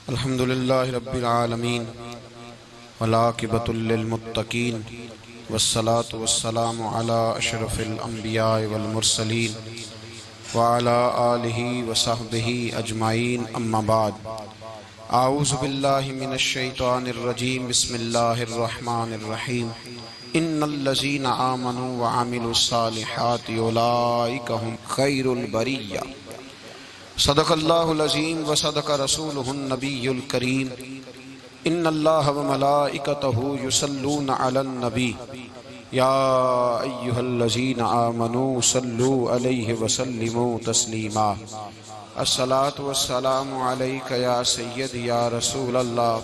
अल्हम्दुलिल्लाहि रब्बिल आलमीन वलाकिबतुल लिल मुत्तकीन वस्सलातु वस्सलामु अला अशरफिल अंबिया वल मुरसलीन व अला आलिहि व सहबिहि अजमाइन अम्मा बाद। आऊज़ु बिल्लाहि मिनश शैतानिर रजीम बिस्मिल्लाहिर रहमानिर रहीम। इन्नल्लज़ीना आमनू व अमिलुस सालिहाति उलाइका हुम खैरुल बरिय्या। सदक़ल्लाहुल अज़ीम व सदक़ रसूलुहुन नबियुल करीम। इन्नल्लाह व मलाइकतहु युसल्लूना अलन नबी या अय्युहल्लज़ीना आमनू सल्लू अलैहि व सल्लिमू तस्लीमा। अस्सलातु वस्सलामु अलैका या सय्यदी या रसूलल्लाह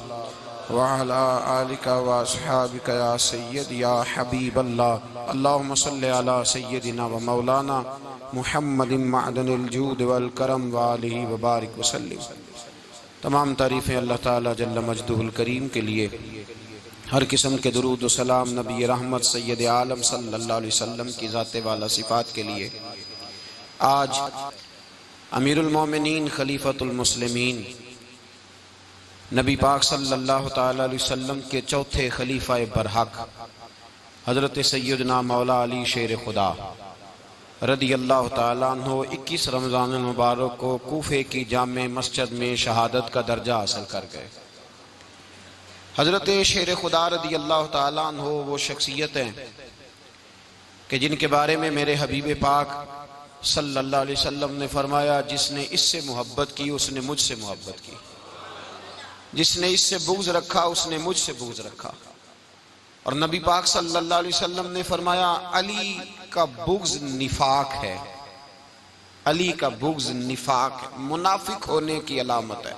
व अला आलिका व अस्हाबिका या सय्यदी या हबीबल्लाह। अल्लाहुम्मा सल्लि अला सय्यदिना व मौलाना मुहम्मदिन मअदनिल जूद वल करम व आलिहि व बारिक वसल्लिम। तमाम तारीफ़ें अल्लाह ताला जल्ल मजदुहुल करीम के लिए। हर किस्म के दुरूद व सलाम नबी रहमत सैयद आलम सल्लल्लाहु अलैहि वसल्लम की ज़ाते वाला सिफ़ात के लिए। आज अमीरुल मोमिनीन खलीफतुल मुस्लिमीन नबी पाक सल्लल्लाहु ताला अलैहि वसल्लम के चौथे खलीफा बरहक हज़रत सैयदना मौला अली शेर खुदा रदी अल्लाह ताला अन्हो 21 रमज़ान मुबारक को कूफे की जामे मस्जिद में शहादत का दर्जा हासिल कर गए। हज़रत शेर खुदा रदी अल्लाह ताला अन्हो वो शख्सियत हैं कि जिनके बारे में मेरे हबीब पाक सल्लल्लाहु अलैहि वसल्लम ने फरमाया, जिसने इससे मोहब्बत की उसने मुझसे मोहब्बत की, जिसने इससे बुग़्ज़ रखा उसने मुझसे बुग़्ज़ रखा। और नबी पाक सल्लल्लाहु अलैहि वसल्लम ने फरमाया, अली का बुग़्ज़ निफाक है, अली का बुग़्ज़ निफाक है, मुनाफिक होने की अलामत है।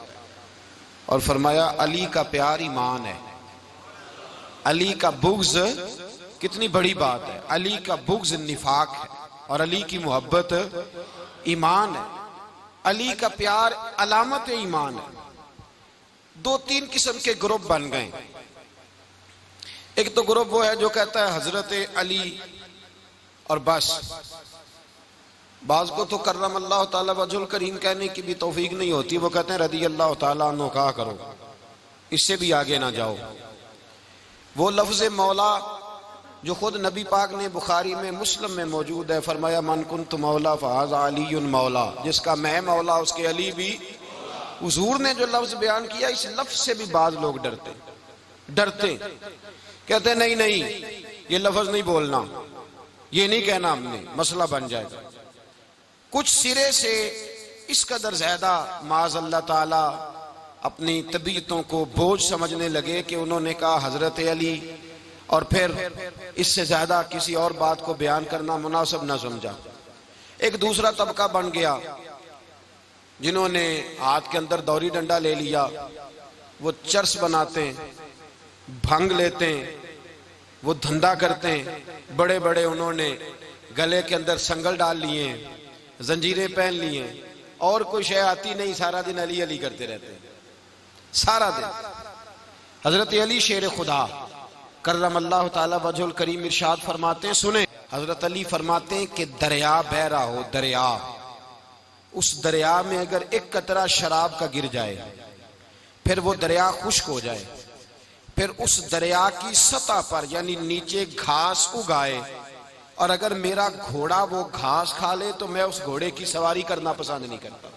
और फरमाया अली का प्यार ईमान है। अली का बुग़्ज़ कितनी बड़ी बात है। अली का बुग़्ज़ निफाक है और अली की मोहब्बत ईमान है। अली का प्यार अलामत ईमान है। 2-3 किस्म के ग्रुप बन गए। एक तो ग्रुप वो है जो कहता है हजरत अली और बस। बाज को तो कर्रम अल्लाह ताला वजहुल करीम कहने की भी तौफीक नहीं होती, वो कहते हैं रदी अल्लाह ताला अन्हु कहा करो, इससे भी आगे ना जाओ। वो लफ्ज़ मौला जो खुद नबी पाक ने बुखारी में मुस्लिम में मौजूद है, फरमाया मन कुन्तु मौला फहाज़ा अलीयुन मौला, जिसका मैं मौला उसके अली भी। हुजूर ने जो लफ्ज़ बयान किया, इस लफ्ज़ से भी बाज लोग डरते कहते नहीं नहीं ये लफ्ज़ नहीं बोलना, ये नहीं कहना, हमने मसला बन जाएगा। कुछ सिरे से इस कदर ज्यादा माज़ अल्लाह ताला अपनी तबीयतों को बोझ समझने लगे कि उन्होंने कहा हजरत अली, और फिर इससे ज्यादा किसी और बात को बयान करना मुनासिब न समझा। एक दूसरा तबका बन गया जिन्होंने हाथ के अंदर दौरी डंडा ले लिया, वो चर्स बनाते हैं, भंग लेते हैं, वो धंधा करते हैं। बड़े बड़े उन्होंने गले के अंदर संगल डाल लिए हैं, जंजीरें पहन लिए हैं, और कोई शय आती नहीं, सारा दिन अली अली करते रहते हैं सारा दिन। हजरत अली शेर खुदा कर्रम अल्लाह ताला वजहुल करीम इरशाद फरमाते हैं, सुने, हजरत अली फरमाते हैं कि दरिया बह रहा हो, दरिया, उस दरिया में अगर एक कतरा शराब का गिर जाए, फिर वो दरिया खुश्क हो जाए, फिर उस दरिया की सतह पर यानी नीचे घास उगाए, और अगर मेरा घोड़ा वो घास खा ले तो मैं उस घोड़े की सवारी करना पसंद नहीं करता।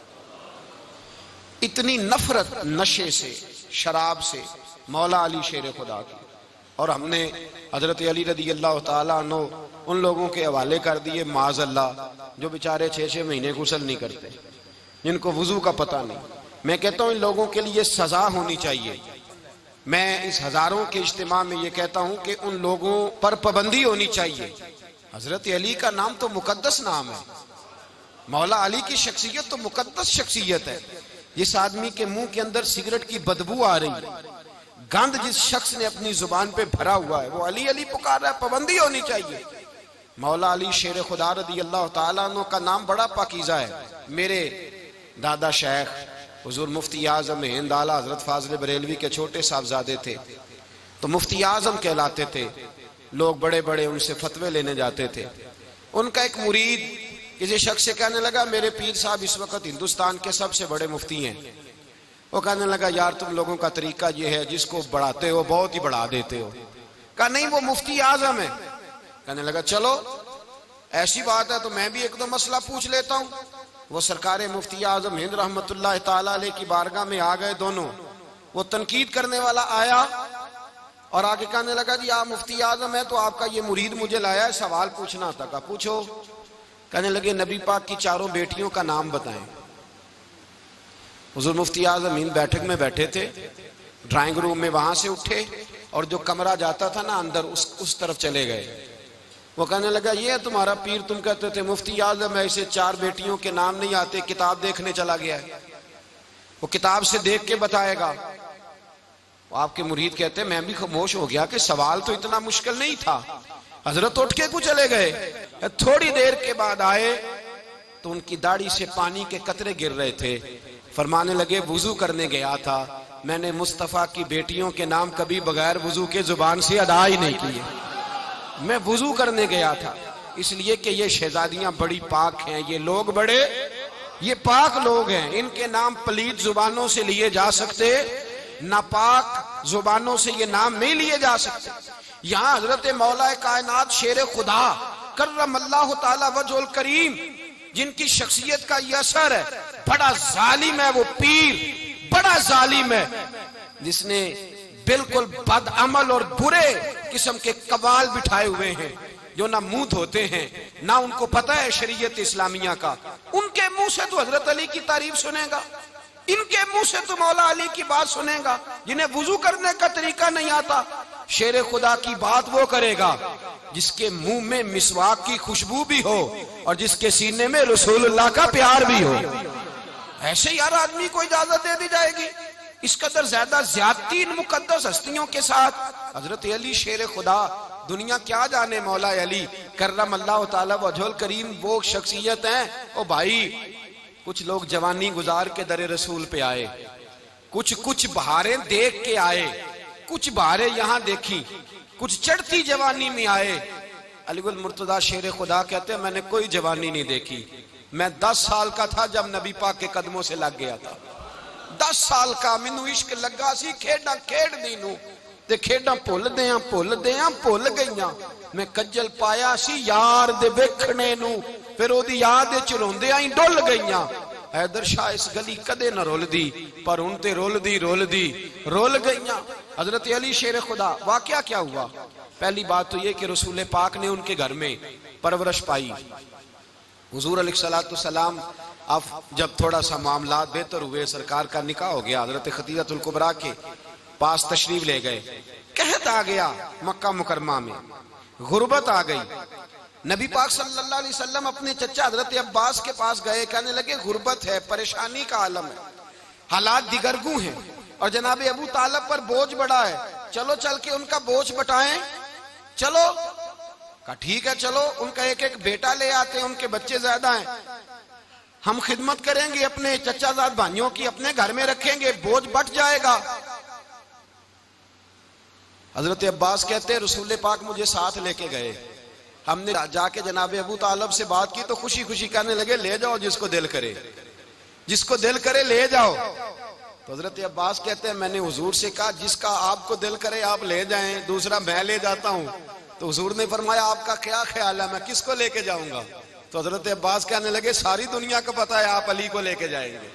इतनी नफरत नशे से, शराब से मौला अली शेर खुदा की। और हमने हजरत अली रदी अल्लाह ताला अन्हु उन लोगों के हवाले कर दिए माज़ अल्लाह, जो बेचारे 6-6 महीने गुस्ल नहीं करते, जिनको वुजू का पता नहीं। मैं कहता हूं इन लोगों के लिए सजा होनी चाहिए। मैं इस हजारों के इज्तिमा में ये कहता हूं कि उन लोगों पर पाबंदी होनी चाहिए। हजरत अली का नाम तो मुकद्दस नाम है, मौला अली की शख्सियत तो मुकद्दस शख्सियत है। जिस आदमी के मुंह के अंदर सिगरेट की बदबू आ रही, गंद जिस शख्स ने अपनी जुबान पे भरा हुआ है, वो अली अली पुकार रहा है, पाबंदी होनी चाहिए। मौला अली शेर खुदा रदी अल्लाह ताला अन्हु का नाम बड़ा पाकीज़ा है। मेरे दादा शेख हुजूर मुफ्ती आज़म हिंद आला हजरत फाजिल बरेलवी के छोटे साहबजादे थे, तो मुफ्ती आज़म कहलाते थे। लोग बड़े बड़े उनसे फतवे लेने जाते थे। उनका एक मुरीद किसी शख्स से कहने लगा मेरे पीर साहब इस वक्त हिंदुस्तान के सबसे बड़े मुफ्ती हैं। वो कहने लगा यार तुम लोगों का तरीका ये है, जिसको बढ़ाते हो बहुत ही बढ़ा देते हो। कहा नहीं वो मुफ्ती आजम है। कहने लगा चलो ऐसी बात है तो मैं भी एक दो मसला पूछ लेता हूँ। वो सरकार मुफ्ती आजम हिंद रहमतुल्लाह ताला अलैह की बारगाह में आ गए दोनों। वो तनकीद करने वाला आया और आगे कहने लगा जी आप मुफ्ती आजम है तो आपका ये मुरीद मुझे लाया है, सवाल पूछना था। कहा पूछो। कहने लगे नबी पाक की चारों बेटियों का नाम बताएं। हुजूर मुफ्ती आजम हिंद बैठक में बैठे थे, ड्राइंग रूम में वहां से उठे और जो कमरा जाता था ना अंदर उस तरफ चले गए। वो कहने लगा ये है तुम्हारा पीर, तुम कहते थे मुफ्ती आजम है, इसे चार बेटियों के नाम नहीं आते, किताब देखने चला गया है, वो किताब से देख के बताएगा। आपके मुरीद कहते मैं भी खामोश हो गया कि सवाल तो इतना मुश्किल नहीं था। हजरत उठ के कुछ चले गए। थोड़ी देर के बाद आए तो उनकी दाढ़ी से पानी के कतरे गिर रहे थे। फरमाने लगे वुजू करने गया था, मैंने मुस्तफा की बेटियों के नाम कभी बगैर वुजू के जुबान से अदा ही नहीं किए। मैं वुजू करने गया था इसलिए कि ये शहजादियां बड़ी पाक हैं, ये लोग बड़े ये पाक लोग हैं, इनके नाम पलीत जुबानों से लिए जा सकते, नापाक जुबानों से ये नाम नहीं लिए जा सकते। यहाँ हजरत मौला कायनात शेर खुदा कर्रमल्लाहु ताला वजहुल करीम जिनकी शख्सियत का ये असर है, बड़ा जालिम है वो पीर, बड़ा जालिम है जिसने बिल्कुल बदअमल और बुरे किस्म के कवाल बिठाए हुए हैं जो ना मुंह धोते हैं ना उनको पता है शरीयत इस्लामिया का। उनके मुंह से तो हजरत अली की तारीफ सुनेगा, इनके मुंह से तो मौला अली की बात सुनेगा। जिन्हें वुजू करने का तरीका नहीं आता, शेर खुदा की बात वो करेगा जिसके मुंह में मिसवाक की खुशबू भी हो और जिसके सीने में रसूलुल्लाह का प्यार भी हो। ऐसे यार आदमी को इजाजत दे दी जाएगी? इस कदर ज्यादा ज्यादती इन मुकद्दस हस्तियों के साथ। हजरत अली शेर खुदा, दुनिया क्या जाने मौला अली कर्रमल्लाहु ताला वजहुल करीम वो शख्सियत हैं। ओ भाई कुछ लोग जवानी गुजार के दरे रसूल पे आए, कुछ बहारें देख के आए, कुछ बहारें यहाँ देखी, कुछ चढ़ती जवानी में आए। अलीगुल मुर्तजा शेर खुदा कहते हैं मैंने कोई जवानी नहीं देखी, मैं 10 साल का था जब नबी पाक के कदमों से लग गया था। 10 साल का मैनू इश्क लगा सी, खेडा खेडदी नू ते खेडा भुल गईयां। मैं कज्जल पाया सी यार दे वेखणे नू, फिर ओदी याद विच रोंदियां ही डुल गईयां। हैदर शाह इस गली कदे न रुलदी, पर हुण ते रुल गईयां। हजरत अली शेर खुदा, वाकया क्या हुआ? पहली बात तो ये कि रसूल पाक ने उनके घर में परवरिश पाई। हुजूर अलैहिस्सलातु सलाम अब जब थोड़ा सा मामला बेहतर हुए, सरकार का निकाह हो गया, हजरत खदीजतुल कुबरा के पास तशरीफ ले गए। कहत आ गया मक्का मुकरमा में, गुर्बत आ गई। नबी पाक सल्लल्लाहु अलैहि वसल्लम अपने चचा हजरत अब्बास के पास गए, कहने लगे गुर्बत है, परेशानी का आलम है, हालात दिगरगू हैं और जनाब अबू तालिब पर बोझ बड़ा है, चलो चल के उनका बोझ बटाएं। चलो कहा ठीक है चलो, उनका एक एक बेटा ले आते हैं, उनके बच्चे ज्यादा हैं, हम खिदमत करेंगे अपने चचाजाद भाइयों की, अपने घर में रखेंगे, बोझ बट जाएगा। हजरत अब्बास कहते हैं रसूल पाक मुझे साथ लेके गए, हमने जाके जनाब अबू तालिब से बात की तो खुशी खुशी कहने लगे ले जाओ जिसको दिल करे ले जाओ। तो हजरत अब्बास कहते हैं मैंने हुजूर से कहा जिसका आपको दिल करे आप ले जाएं, दूसरा मैं ले जाता हूं। तो हुजूर ने फरमाया आपका क्या ख्याल है, मैं किसको लेके जाऊंगा? तो हजरत अब्बास कहने लगे सारी दुनिया को पता है आप अली को लेके जाएंगे,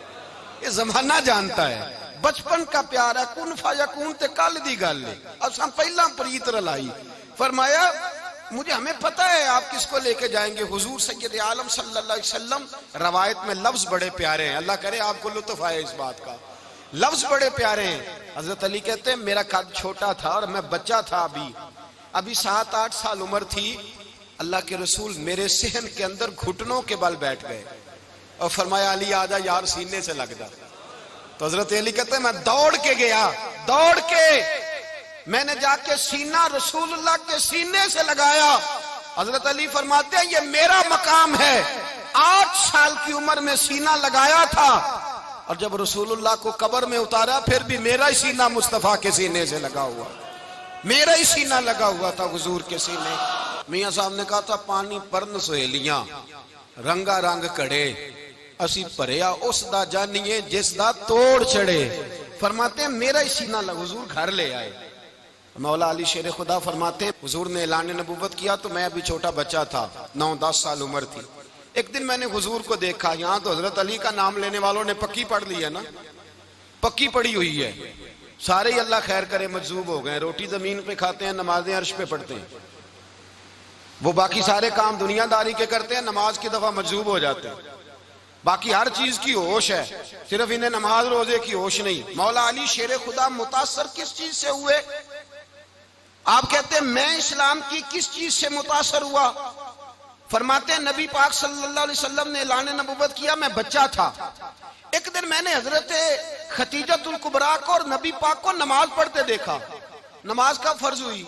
ये जमाना जानता है, बचपन का प्यार है, कुन फायकून ते कल दी गल है, अब हम पहला प्रीत रलाई। फरमाया मुझे हमें पता है आप किसको लेके जाएंगे, हुजूर सैयद आलम सल्लल्लाहु अलैहि वसल्लम। रवायत में लफ्ज बड़े प्यारे हैं, अल्लाह करे आपको लुत्फ आए इस बात का, लफ्ज बड़े प्यारे हैं। हजरत अली कहते हैं मेरा कद छोटा था और मैं बच्चा था, अभी 7-8 साल उम्र थी, अल्लाह के रसूल मेरे सहन के अंदर घुटनों के बल बैठ गए और फरमाया अली आजा यार सीने से लग जा। तो हजरत अली कहते हैं मैं दौड़ के गया, दौड़ के मैंने जाके सीना रसूलुल्लाह के सीने से लगाया। हजरत अली फरमाते हैं ये मेरा मकाम है, 8 साल की उम्र में सीना लगाया था और जब रसूलुल्लाह को कब्र में उतारा फिर भी मेरा ही सीना मुस्तफा के सीने से लगा हुआ, मेरा ही सीना लगा हुआ था हुजूर के सीने। मियाँ साहब ने कहा था पानी परन सहेलियां रंगा रंग कड़े असी भरिया उस दा जानिए जिस दा तोड़ चढ़े। फरमाते हैं मेरा ही सीना हुजूर घर ले आए। मौला अली शेर खुदा फरमाते हुजूर ने ऐलान नबूवत किया तो मैं अभी छोटा बच्चा था, 9-10 साल उम्र थी। एक दिन मैंने हुजूर को देखा, यहाँ तो हजरत अली का नाम लेने वालों ने पक्की पढ़ ली है ना, पक्की पड़ी हुई है, सारे ही अल्लाह खैर करे मजजूब हो गए, रोटी जमीन पे खाते हैं, नमाजें अर्श पे पढ़ते हैं। वो बाकी सारे काम दुनियादारी के करते हैं, नमाज की दफा मजजूब हो जाते हैं। बाकी हर चीज की होश है, सिर्फ इन्हें नमाज रोजे की होश नहीं। मौला अली शेर खुदा मुतासर किस चीज से हुए? आप कहते हैं मैं इस्लाम की किस चीज से मुतासर हुआ? फरमाते हैं नबी पाक सल्लल्लाहु अलैहि वसल्लम ने ऐलान नबूवत किया, मैं बच्चा था। एक दिन मैंने हजरत खतीजतुल कुबरा को और नबी पाक को नमाज पढ़ते देखा। नमाज का फर्ज हुई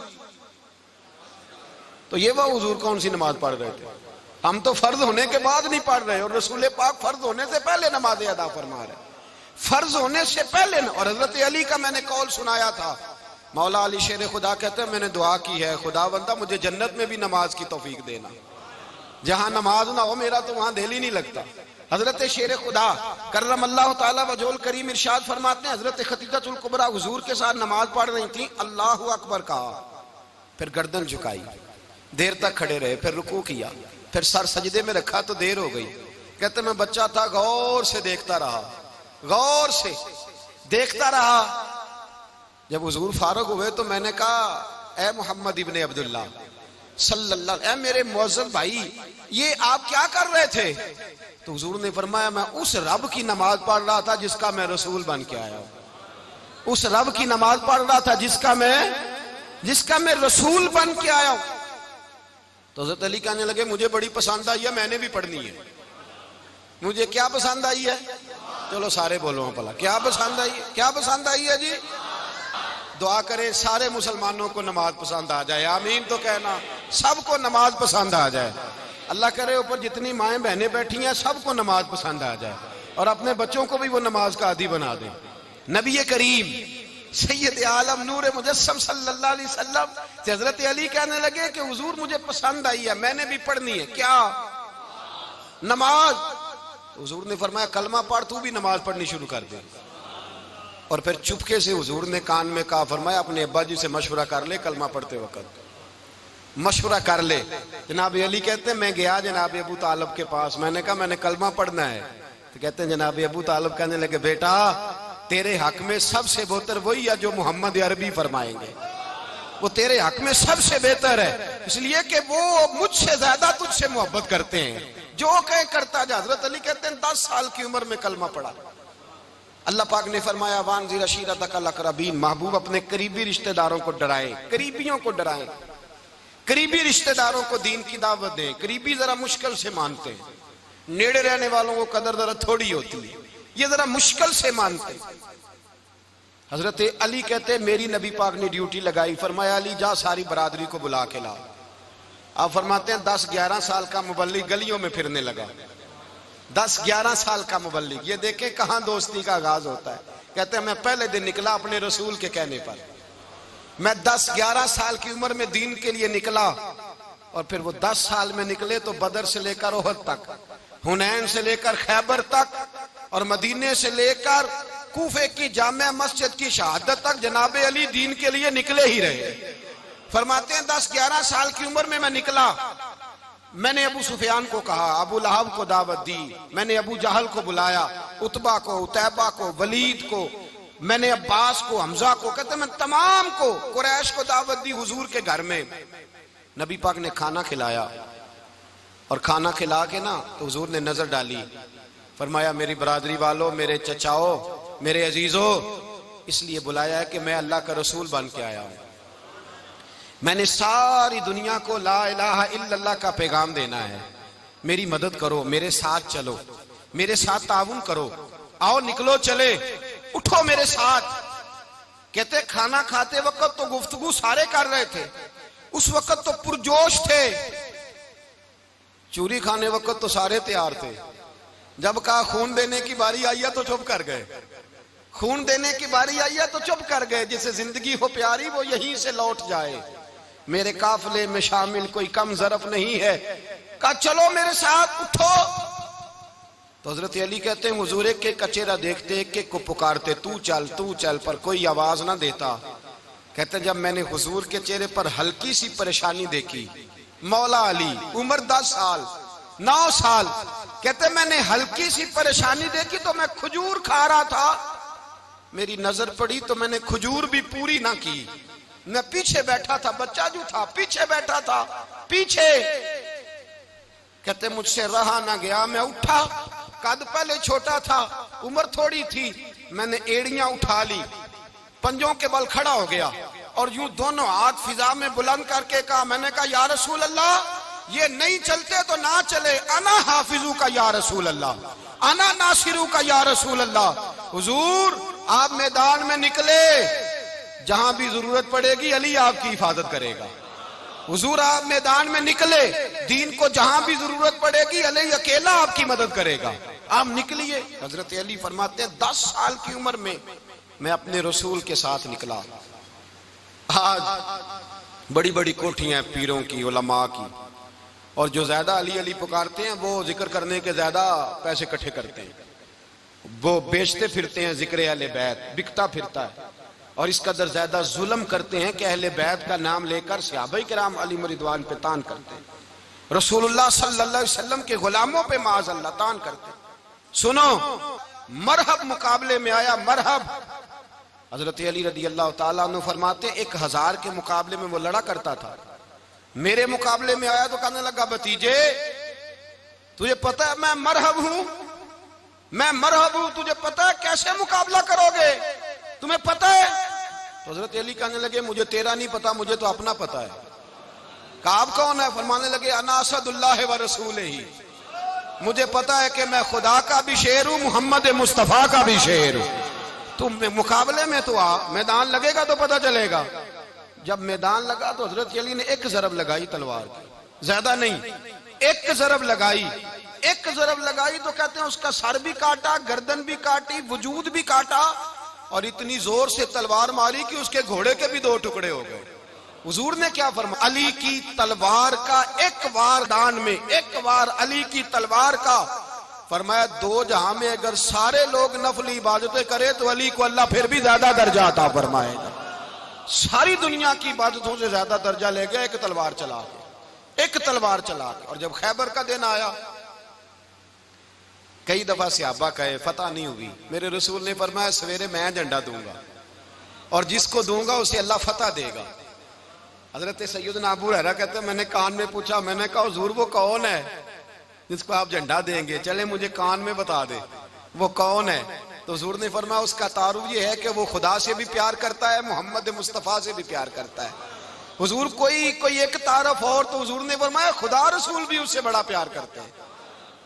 तो ये वह हुजूर कौन सी नमाज पढ़ रहे थे? हम तो फर्ज होने के बाद नहीं पढ़ रहे, और रसूल पाक फर्ज होने से पहले नमाज अदा फरमा रहे, फर्ज होने से पहले। और हजरत अली का मैंने कौल सुनाया था, मौला अली शेर खुदा कहते हैं मैंने दुआ की है, खुदा बंदा मुझे जन्नत में भी नमाज की तौफीक देना, जहां नमाज ना हो मेरा तो वहां दिल ही नहीं लगता। हजरत शेर खुदा करम अल्लाह ताला वजोल करीम इरशाद फरमाते हैं हजरत खतीजतुल कुबरा हुजूर के साथ नमाज पढ़ रही थी, अल्लाहु अकबर कहा, फिर गर्दन झुकाई, देर तक खड़े रहे, फिर रुकू किया, फिर सर सजदे में रखा तो देर हो गई। कहते मैं बच्चा था, गौर से देखता रहा, गौर से देखता रहा। जब हुजूर फारूक हुए तो मैंने कहा ए मोहम्मद इब्ने अब्दुल्ला सल्लल्लाहु, ए मेरे मुअज्जब भाई ये आप क्या कर रहे थे? तो हुजूर ने फरमाया मैं उस रब की नमाज पढ़ रहा था जिसका मैं रसूल बन के आया हूं, उस रब की नमाज पढ़ रहा था जिसका मैं रसूल बन के आया हूं। तो हज़रत अली कहने लगे मुझे बड़ी पसंद आई है, मैंने भी पढ़नी है। मुझे क्या पसंद आई है? चलो सारे बोलो भला, क्या पसंद आई है? क्या पसंद आई है जी? दुआ करें सारे मुसलमानों को नमाज पसंद आ जाए, आमीन तो कहना, सबको नमाज पसंद आ जाए। अल्लाह करे ऊपर जितनी माएँ बहनें बैठी हैं सबको नमाज पसंद आ जाए, और अपने बच्चों को भी वो नमाज का आदी बना दे। नबी करीम सैयद आलम नूर मुजस्सम सल्लल्लाहु अलैहि वसल्लम से हजरत अली कहने लगे कि हुजूर मुझे पसंद आई है, मैंने भी पढ़नी है। क्या? नमाज। हुजूर ने फरमाया कलमा पढ़, तू भी नमाज पढ़नी शुरू कर दे। और फिर चुपके से हुजूर ने कान में कहा, फरमाया अपने अब्बा जी से मशवरा कर ले, कलमा पढ़ते वक्त मशवरा कर ले। जनाब अली कहते हैं मैं गया जनाब अबू तालिब के पास, मैंने कहा मैंने कलमा पढ़ना है। तो कहते हैं जनाब अबू तालिब कहने लगे बेटा तेरे हक में सबसे बेहतर वही है जो मोहम्मद अरबी फरमाएंगे, वो तेरे हक में सबसे बेहतर है, इसलिए कि वो मुझसे ज्यादा तुझसे मोहब्बत करते हैं, जो कहे करता जा। हजरत अली कहते हैं 10 साल की उम्र में कलमा पढ़ा। अल्लाह पाक ने फरमाया वानज़िर अशीरतकल अक़रबीन, महबूब अपने करीबी रिश्तेदारों को डराए, करीबियों को डराए, करीबी रिश्तेदारों को दीन की दावत दें। करीबी जरा मुश्किल से मानते हैं, नेड़े रहने वालों को कदर जरा थोड़ी होती है, ये जरा मुश्किल से मानते। हजरत अली कहते मेरी नबी पाक ने ड्यूटी लगाई, फरमाया अली जा सारी बरादरी को बुला के ला। आप फरमाते हैं 10-11 साल का मुबल्लिग गलियों में फिरने लगा, 10-11 साल का मुबल्लिग। ये देखें कहां दोस्ती का आगाज होता है। कहते हैं मैं पहले दिन निकला अपने रसूल के कहने पर, मैं 10-11 साल की उम्र में दीन के लिए निकला, और फिर वो 10 साल में निकले तो बदर से लेकर ओहद तक, हुनैन से लेकर खैबर तक, और मदीने से लेकर कूफे की जामिया मस्जिद की शहादत तक जनाब अली दीन के लिए निकले ही रहे। फरमाते हैं 10-11 साल की उम्र में मैं निकला, मैंने अबू सुफियान को कहा, अबू लहब को दावत दी, मैंने अबू जहल को बुलाया, उतबा को, उतैबा को, वलीद को, मैंने अब्बास को, हमजा को, कहते मैं तमाम को, कुरैश को दावत दी हुजूर के घर में। नबी पाक ने खाना खिलाया, और खाना खिला के ना तो हुजूर ने नजर डाली, फरमाया मेरी बरादरी वालों, मेरे चचाओ, मेरे अजीजों, इसलिए बुलाया है कि मैं अल्लाह का रसूल बन के आया हूं, मैंने सारी दुनिया को ला इलाहा इल्लल्लाह का पैगाम देना है, मेरी मदद करो, मेरे साथ चलो, मेरे साथ ताउन करो, आओ निकलो चले, उठो मेरे साथ। कहते खाना खाते वक्त तो गुफ्तगू सारे कर रहे थे, उस वक्त तो पुरजोश थे, चूरी खाने वक्त तो सारे तैयार थे, जब कहा खून देने की बारी आई है तो चुप कर गए, खून देने की बारी आई है तो चुप कर गए। जिसे जिंदगी हो प्यारी वो यहीं से लौट जाए, मेरे काफिले में शामिल कोई कम ज़रफ नहीं है। कहा चलो मेरे साथ उठो। तो हजरत अली कहते हैं हुजूर एक एक का चेहरा देखते एक एक को पुकारते, तू चल, पर कोई आवाज ना देता। कहते जब मैंने हुजूर के चेहरे पर हल्की सी परेशानी देखी, मौला अली उम्र 10 साल 9 साल, कहते मैंने हल्की सी परेशानी देखी तो मैं खजूर खा रहा था, मेरी नजर पड़ी तो मैंने खजूर भी पूरी ना की। मैं पीछे बैठा था, बच्चा जो था पीछे बैठा था, पीछे। कहते मुझसे रहा ना गया, मैं उठा। कद पहले छोटा था, उम्र थोड़ी थी, मैंने एड़ियां उठा ली, पंजों के बल खड़ा हो गया और यूं दोनों हाथ फिजा में बुलंद करके कहा, मैंने कहा या रसूल अल्लाह ये नहीं चलते तो ना चले, अना हाफिजू का या रसूल अल्लाह, अना नासिरू का या रसूल अल्लाह। हुजूर आप मैदान में निकले, जहां भी जरूरत पड़ेगी अली आपकी हिफाजत करेगा। हुजूर आप मैदान में निकले, दीन को जहां भी जरूरत पड़ेगी अली अकेला आपकी मदद करेगा, आप निकलिए। हजरत अली फरमाते हैं 10 साल की उम्र में मैं अपने रसूल के साथ निकला। आज बड़ी बड़ी कोठियां पीरों की, उलमा की, और जो ज्यादा अली अली पुकारते हैं वो जिक्र करने के ज्यादा पैसे इकट्ठे करते हैं, वो बेचते फिरते हैं, जिक्र अहले बैत बिकता फिरता है, और इस कदर ज्यादा जुल्म करते हैं कि अहले बैत का नाम लेकर सहाबा किराम अली रिदवान पे तान करते हैं, रसूलुल्लाह सल्लल्लाहु अलैहि वसल्लम के गुलामों पे माज़अल्लाह तान करते हैं। सुनो, मरहब मुकाबले में आया, मरहब। हजरत अली रदी अल्लाह ताला अन्हु फरमाते 1000 के मुकाबले में वो लड़ा करता था, मेरे मुकाबले में आया तो कहने लगा, भतीजे तुझे पता है मैं मरहब हूं, मैं मरहब हूं, तुझे पता है कैसे मुकाबला करोगे, तुम्हें पता है? तो हजरत अली कहने लगे मुझे तेरा नहीं पता, मुझे तो अपना पता है। काब कौन है? फरमाने लगे अना असदुल्लाह व रसूल ही, मुझे पता है कि मैं खुदा का भी शेर हूं, मोहम्मद मुस्तफा का भी शेर हूं। तुम मुकाबले में तो आ, मैदान लगेगा तो पता चलेगा। जब मैदान लगा तो हजरत अली ने एक जरब लगाई तलवार की, ज्यादा नहीं, एक जरब लगाई, एक जरब लगाई तो कहते हैं उसका सर भी काटा, गर्दन भी काटी, वजूद भी काटा, और इतनी जोर से तलवार मारी कि उसके घोड़े के भी 2 टुकड़े हो गए। हुजूर ने क्या फरमाया? अली की तलवार का एक वार दान में, एक वार अली की तलवार का, फरमाया 2 जहां में अगर सारे लोग नफली इबादतें करे तो अली को अल्लाह फिर भी ज्यादा दर्जा अता फरमाएगा। सारी दुनिया की इबादतों से ज्यादा दर्जा ले गया एक तलवार चला के, एक तलवार चला के। और जब खैबर का दिन आया, कई दफा सहाबा कहे फतह नहीं हुई, मेरे रसूल ने फरमाया सवेरे मैं झंडा दूंगा और जिसको दूंगा उसे अल्लाह फतह देगा। हजरत सैयदना अबू हुरैरा कहते हैं मैंने कान में पूछा, मैंने कहा हुजूर वो कौन है जिसको आप झंडा देंगे, चले मुझे कान में बता दे वो कौन है। तो हुजूर ने फरमाया उसका तारुफ ये है कि वो खुदा से भी प्यार करता है, मोहम्मद मुस्तफा से भी प्यार करता है। हुजूर कोई एक तारफ और, तो हुजूर ने फरमाया खुदा रसूल भी उससे बड़ा प्यार करते हैं।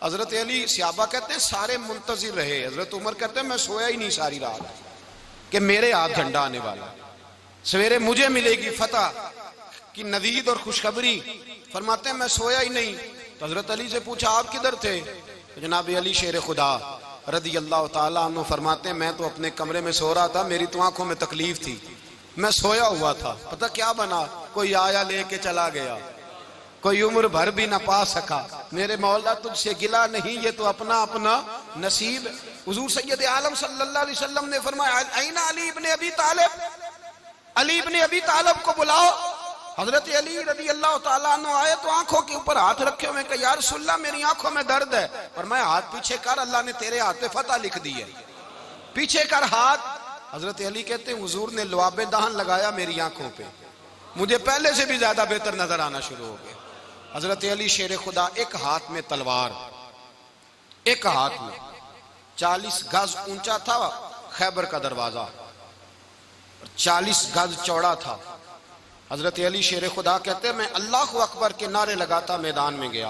हजरत अली सहाबा कहते हैं सारे मुंतजिर रहे। हजरत उमर कहते हैं मैं सोया ही नहीं सारी रात कि मेरे हाथ झंडा आने वाला, सवेरे मुझे मिलेगी फतह की नवीद और खुशखबरी। फरमाते हैं मैं सोया ही नहीं। तो हजरत अली से पूछा आप किधर थे? तो जनाब अली शेर खुदा रदी अल्लाह ताला अन्हु फरमाते हैं मैं तो अपने कमरे में सो रहा था, मेरी तो आंखों में तकलीफ थी, मैं सोया हुआ था, पता क्या बना, कोई आया लेके चला गया, कोई उम्र भर भी ना पा सका। मेरे मौला तुझसे गिला नहीं, ये तो अपना अपना नसीब। हुजूर सैयद आलम सल्लल्लाहु अलैहि वसल्लम ने फरमाया ऐना अली इब्ने अबी तालिब, अली इब्ने अबी तालिब को बुलाओ। हजरत अली रदी अल्लाह ताला अन्हु आए तो आंखों के ऊपर हाथ रखे हुए, कहा या रसूलल्लाह मेरी आंखों में दर्द है। और मैं हाथ पीछे कर, अल्लाह ने तेरे हाथ पे फतह लिख दी है, पीछे कर हाथ। हजरत अली कहते हैं हुजूर ने लुआबे दहन लगाया मेरी आंखों पे, मुझे पहले से भी ज्यादा बेहतर नजर आना शुरू हो गया। हजरत अली शेर खुदा, एक हाथ में तलवार, एक हाथ में 40 गज ऊंचा था खैबर का दरवाजा, 40 गज चौड़ा था। हजरत अली शेर खुदा कहते हैं मैं अल्लाह अकबर के नारे लगाता मैदान में गया,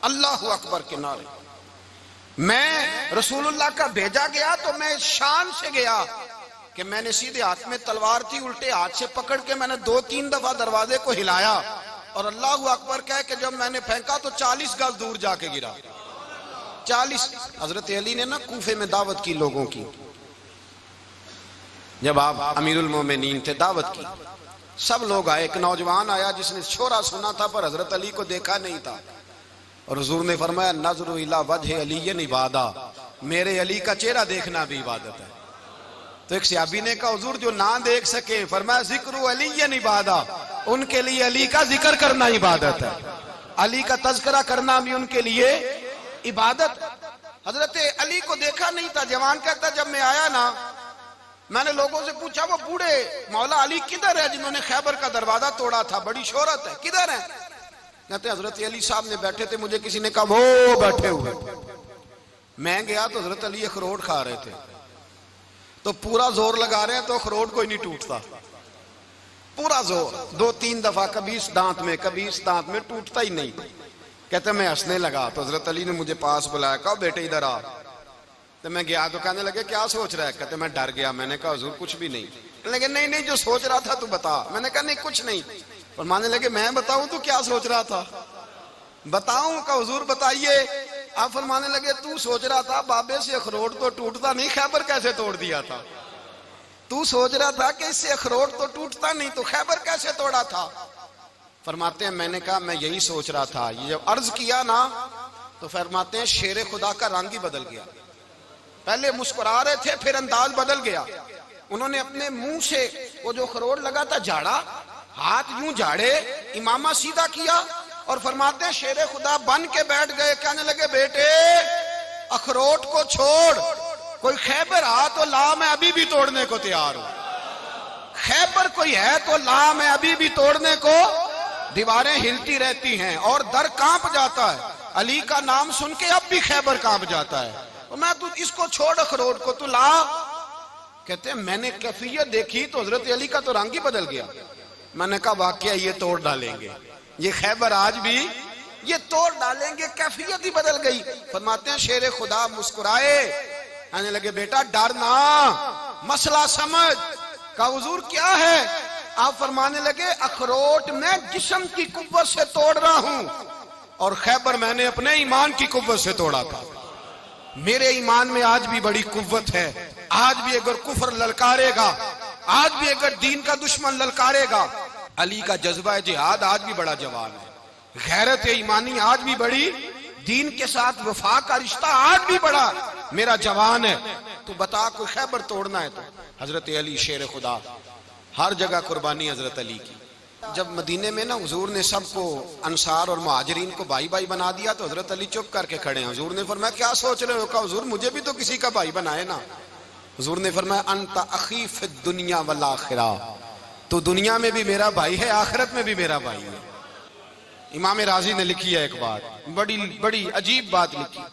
अल्लाह अकबर के नारे। मैं रसूलुल्लाह का भेजा गया तो मैं शान से गया कि मैंने सीधे हाथ में तलवार थी, उल्टे हाथ से पकड़ के मैंने 2-3 दफा दरवाजे को हिलाया और अल्लाह अकबर कह के जब मैंने फेंका तो 40 गज दूर जाके गिरा। 40। हजरत अली ने ना कूफे में दावत की लोगों की, जब आप अमीरुल मोमिनीन थे, दावत की सब लोग आए। एक नौजवान आया जिसने शोरा सुना था पर हजरत अली को देखा नहीं था, और हुजूर ने फरमाया नज़रु इला वजह अली इबादा, मेरे अली का चेहरा देखना भी इबादत है। तो एक सहाबी ने कहा हुजूर जो ना देख सके, फरमाया जिक्र अली इबादा, उनके लिए अली का जिक्र करना इबादत है, अली का तज़किरा करना भी उनके लिए इबादत। हजरत अली को देखा नहीं था। जवान कहता जब मैं आया ना, मैंने लोगों से पूछा वो बूढ़े मौला अली किधर है जिन्होंने खैबर का दरवाजा तोड़ा था, बड़ी शोहरत है, किधर है? कहते हजरत अली साहब ने बैठे थे, मुझे किसी ने कहा वो बैठे हुए। मैं गया तो हजरत अली अखरोट खा रहे थे, तो पूरा जोर लगा रहे हैं तो अखरोट कोई नहीं टूटता, पूरा जोर 2-3 दफा, कभी इस दांत में कभी इस दांत में, टूटता ही नहीं। कहते मैं हंसने लगा तो हजरत अली ने मुझे पास बुलाया, कहा बेटे इधर आ। तो मैं गया तो कहने लगे क्या सोच रहा है? कहते मैं डर गया। मैंने कहा हुजूर कुछ भी नहीं। लगे नहीं नहीं जो सोच रहा था तू बता। मैंने कहा नहीं कुछ नहीं। और मानने लगे मैं बताऊं तू क्या सोच रहा था? बताऊं? का हुजूर बताइए। आप फरमाने लगे तू सोच रहा था बाबे से अखरोट तो टूटता नहीं, खैबर कैसे तोड़ दिया था? तू सोच रहा था कि इससे अखरोट तो टूटता नहीं, तो खैबर कैसे तोड़ा था? फरमाते हैं मैंने कहा मैं यही सोच रहा था। ये जब अर्ज किया ना तो फरमाते हैं शेर खुदा का रंग ही बदल गया। पहले मुस्कुरा रहे थे फिर अंदाज बदल गया। उन्होंने अपने मुंह से वो जो अखरोट लगा था झाड़ा, हाथ यूं झाड़े, इमामा सीधा किया और फरमाते हैं शेर खुदा बन के बैठ गए। कहने लगे बेटे अखरोट को छोड़, कोई खैबर आ तो ला, मैं अभी भी तोड़ने को तैयार हूं। खैबर कोई है तो ला, मैं अभी भी तोड़ने को। दीवारें हिलती रहती हैं और दर कांप जाता है। अली का नाम सुन के अब भी खैबर कांप जाता है। तो मैं तू इसको छोड़ अखरोट को, तू ला। कहते हैं मैंने कैफियत देखी तो हजरत अली का तो रंग ही बदल गया। मैंने कहा वाकया ये तोड़ डालेंगे, ये खैबर आज भी ये तोड़ डालेंगे, कैफियत ही बदल गई। फरमाते हैं शेर खुदा मुस्कुराए, आने लगे बेटा डर ना, मसला समझ। का हुजूर क्या है? आप फरमाने लगे अखरोट मैं जिस्म की कुव्वत से तोड़ रहा हूं और खैबर मैंने अपने ईमान की कुव्वत से तोड़ा था। मेरे ईमान में आज भी बड़ी कुव्वत है। आज भी अगर कुफर ललकारेगा, आज भी अगर दीन का दुश्मन ललकारेगा, अली का जज्बा जिहाद आज भी बड़ा जवान है। गैरत ईमानी आज भी बड़ी, दीन के साथ वफा का रिश्ता आज भी बड़ा मेरा जवान है। तो बता कोई खैबर तोड़ना है तो हजरत अली शेर खुदा, हर जगह कुर्बानी हजरत अली की। जब मदीने में ना हुजूर ने सबको अंसार और मुहाजिरीन को भाई भाई बना दिया तो हजरत अली चुप करके खड़े हैं। हुजूर ने फरमाया क्या सोच रहे हो? कहा हुजूर मुझे भी तो किसी का भाई बनाए ना। हुजूर ने फरमाया अंता अखी फिद दुनिया वल आखिरा, तो दुनिया में भी मेरा भाई है, आखिरत में भी मेरा भाई है। इमाम राजी ने लिखी है एक बात, बड़ी बड़ी अजीब बात लिखी।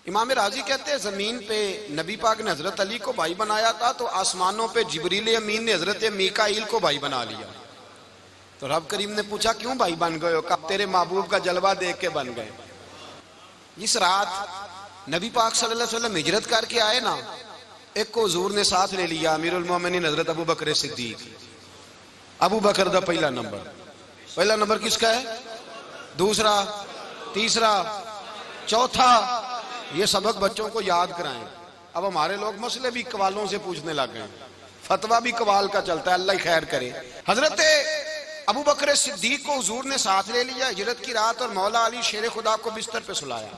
इमाम राजी कहते हैं जमीन पे नबी पाक ने हजरत अली को भाई बनाया था तो आसमानों पे जिब्रील अमीन ने हजरत मीकाईल को भाई बना लिया। तो रब करीम ने पूछा क्यों भाई बन गए हो? कब तेरे महबूब का जलवा देख के बन गए। इस रात नबी पाक सल्लल्लाहु अलैहि वसल्लम हिजरत करके आए ना, एक को हुजूर ने साथ ले लिया, अमीरुल मोमिनीन हजरत अबू बकर सिद्दीक। अबू बकर दा पहला नंबर किसका है? दूसरा, तीसरा, चौथा। ये सबक बच्चों को याद कराएं। अब हमारे लोग मसले भी कवालों से पूछने लग गए, फतवा भी कवाल का चलता है, अल्लाह ही खैर करे। हजरत अबू बकर सिद्दीक को हुजूर ने साथ ले लिया हिजरत की रात और मौला अली शेर खुदा को बिस्तर पे सुलाया।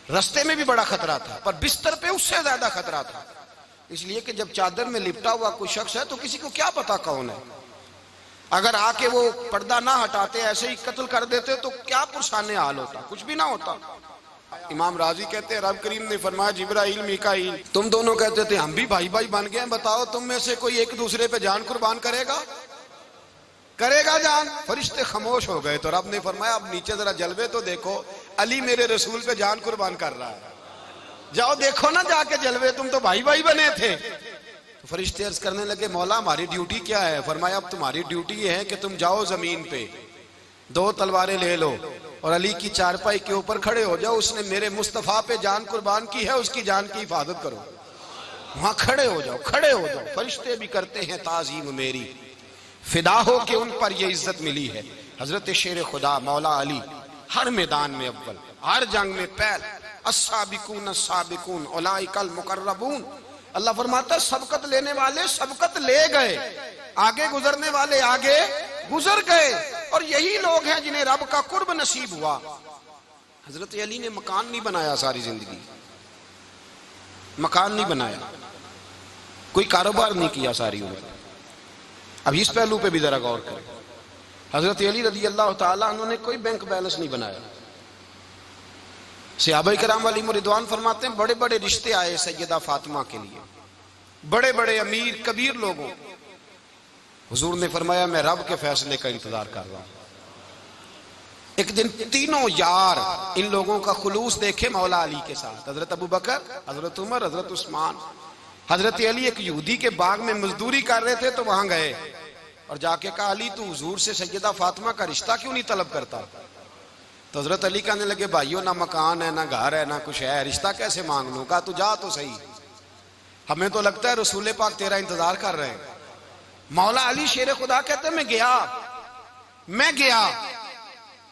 रास्ते में भी बड़ा खतरा था पर बिस्तर पे उससे ज्यादा खतरा था, इसलिए कि जब चादर में लिपटा हुआ कोई शख्स है तो किसी को क्या पता कौन है। अगर आके वो पर्दा ना हटाते ऐसे ही कत्ल कर देते तो क्या पुरसाने हाल होता, कुछ भी ना होता। इमाम राजी कहते हैं रब करीम ने फरमाया जिब्राइल मीकाईल तुम दोनों कहते थे हम भी भाई भाई बन गए, बताओ तुम में से कोई एक दूसरे पे जान कुर्बान करेगा जान? फरिश्ते खामोश हो गए। तो रब ने फरमाया अब नीचे जरा जलवे तो देखो, अली मेरे रसूल पे जान कुर्बान कर रहा है, जाओ देखो ना जाके जलवे, तुम तो भाई भाई बने थे। तो फरिश्ते अर्ज करने लगे मौला हमारी ड्यूटी क्या है? फरमाया अब तुम्हारी ड्यूटी ये है कि तुम जाओ जमीन पे 2 तलवारें ले लो और अली की चारपाई के ऊपर खड़े हो जाओ, उसने मेरे मुस्तफा पे जान कुर्बान की है, उसकी जान की हिफाजत करो। वहां खड़े हो जाओ। फरिश्ते भी करते हैं ताजीम मेरी, फिदा हो के उन पर ये इज्जत मिली है। हजरत शेर खुदा मौला अली हर मैदान में अव्वल, हर जंग में पहल, अस्साबिकून अस्साबिकून उलाइकल मुकर्रबून। अल्लाह फरमाता सबकत लेने वाले सबकत ले गए, आगे गुजरने वाले आगे गुजर गए, और यही लोग हैं जिन्हें रब का कुर्ब नसीब हुआ। हजरत अली ने मकान नहीं बनाया, सारी जिंदगी मकान नहीं बनाया, कोई कारोबार नहीं किया सारी उम्र। अब इस पहलू पे भी जरा गौर करें। हजरत अली रजी अल्लाह ताला उन्होंने कोई बैंक बैलेंस नहीं बनाया। सहाबा किराम वाली रिदवान फरमाते हैं बड़े बड़े रिश्ते आए सैयदा फातिमा के लिए, बड़े बड़े अमीर कबीर लोगों। हुजूर ने फरमाया मैं रब के फैसले का इंतजार कर रहा हूं। एक दिन तीनों यार इन लोगों का खुलूस देखे मौला अली के साथ, हजरत अबू बकर, हजरत उमर, हजरत उस्मान। हजरत अली एक यहूदी के बाग में मजदूरी कर रहे थे तो वहां गए और जाके कहा अली तू हुजूर से सैयदा फातिमा का रिश्ता क्यों नहीं तलब करता? तो हजरत अली कहने लगे भाइयों ना मकान है ना घर है ना कुछ है, रिश्ता कैसे मांग लूं? कहा तू जा तो सही, हमें तो लगता है रसूल पाक तेरा इंतजार कर रहे हैं। मौला अली शेर खुदा कहते मैं गया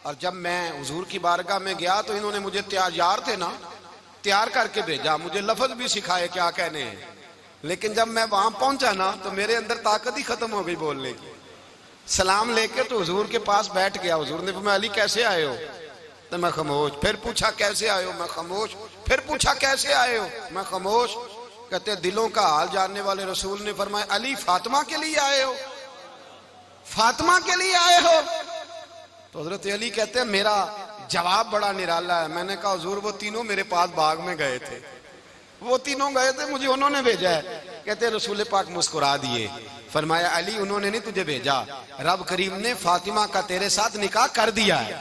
और जब मैं हुजूर की बारगाह में गया तो इन्होंने मुझे यार थे ना तैयार करके भेजा, मुझे लफ्ज भी सिखाए क्या कहने हैं, लेकिन जब मैं वहां पहुंचा ना तो मेरे अंदर ताकत ही खत्म हो गई बोलने की। सलाम लेके तो हुजूर के पास बैठ गया। हुजूर ने फरमाया अली कैसे आए हो? तो मैं खामोश। फिर पूछा कैसे आए हो? मैं खामोश। फिर पूछा कैसे आए हो? मैं खामोश। कहते दिलों का हाल जानने वाले रसूल ने फरमाया अली फातिमा के लिए आए हो? फातिमा के लिए आए हो? तो हजरत अली कहते हैं मेरा जवाब बड़ा निराला है। मैंने कहा हुजूर वो तीनों मेरे पास बाग में गए थे, वो तीनों गए थे, मुझे उन्होंने भेजा है। कहते रसूल पाक मुस्कुरा दिए, फरमाया अली उन्होंने नहीं तुझे भेजा, रब करीम ने फातिमा का तेरे साथ निकाह कर दिया है,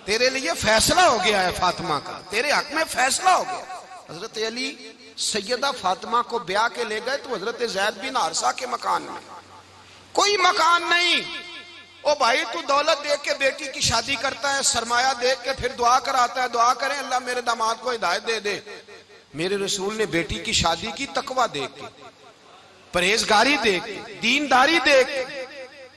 तेरे लिए फैसला हो गया है, फातिमा का तेरे हक में फैसला हो गया। हजरत अली सैयदा फातिमा को ब्याह के ले गए तो हजरत ज़ैद बिन हारिसा के मकान में, कोई मकान नहीं। ओ भाई तू दौलत देख के बेटी की शादी करता है, सरमाया देख के फिर दुआ कराता है, दुआ करें अल्लाह मेरे दामाद को हिदायत दे दे। मेरे रसूल ने बेटी की शादी की तकवा देख के, परहेजगारी देख के, दीनदारी देख के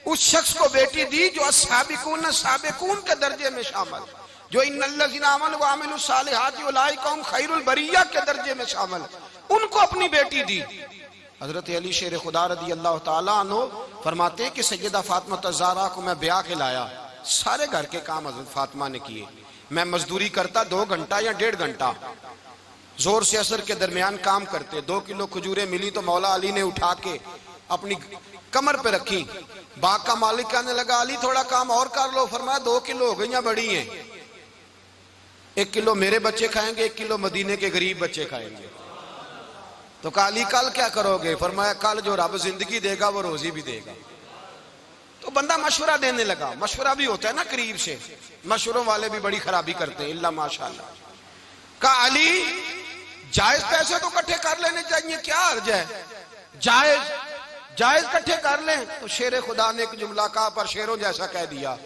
उस शख्स को बेटी दी जो अस्साबिकून साबिकून के दर्जे में शामिल, जो इन्नल्लज़ीना आमनू व अमिलुस सालिहाति उलाइका हुम खैरुल बरिया के दर्जे में शामिल, उनको अपनी बेटी दी। हजरत अली शेर खुदा रज़ी अल्लाह ताला अन्हु फरमाते हैं कि सैयदा फातिमा ज़हरा को मैं ब्याह के लाया, सारे घर के काम हजरत फातिमा ने किए। मैं मजदूरी करता 2 घंटा या 1.5 घंटा, जोर से असर के दरमियान काम करते। 2 किलो खजूरें मिली तो मौला अली ने उठा के अपनी कमर पे रखी। बाग का मालिक कहने लगा अली थोड़ा काम और कर लो। फरमाया 2 किलो हो गई या बड़ी हैं, 1 किलो मेरे बच्चे खाएंगे, 1 किलो मदीने के गरीब बच्चे खाएंगे। तो कहा अली कल क्या करोगे? फरमाया कल जो रब जिंदगी देगा वो रोजी भी देगा। तो बंदा मशवरा देने लगा, मशवरा भी होता है ना करीब से, मशवरों वाले भी बड़ी खराबी करते हैं इल्ला माशाअल्लाह। कहा अली जायज पैसे तो इकट्ठे कर लेने चाहिए, क्या अर्ज है, जायज इकट्ठे कर लें। तो शेर खुदा ने एक जुमला कहा पर शेरों जैसा कह दिया।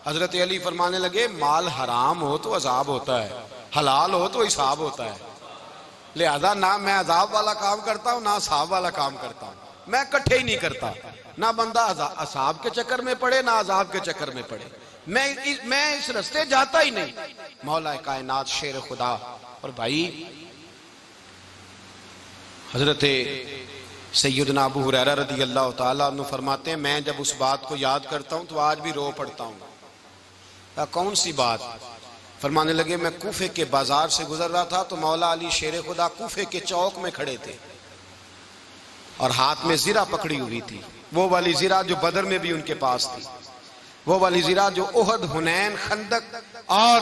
हजरत अली फरमाने लगे माल हराम हो तो अजाब होता है, हलाल हो तो हिसाब होता है, लिहाजा ना मैं अजाब वाला काम करता हूं ना असाब वाला काम करता हूं, मैं इकट्ठे ही नहीं करता। ना बंदा असाब के चक्कर में पड़े ना अजाब के चक्कर में पड़े, मैं इस रास्ते जाता ही नहीं। मौला कायनात शेर खुदा। और भाई हजरत सैयदना अबू हुरैरा रज़ी अल्लाह ताला अन्हु फरमाते हैं मैं जब उस बात को याद करता हूं तो आज भी रो पड़ता हूं। कौन सी बात? फरमाने लगे मैं कूफे के बाजार से गुजर रहा था तो मौला अली शेर खुदा कूफे के चौक में खड़े थे और हाथ में जीरा पकड़ी हुई थी, वो वाली जीरा जो बदर में भी उनके पास थी, वो वाली जीरा जो ओहद, हुनैन, खंदक और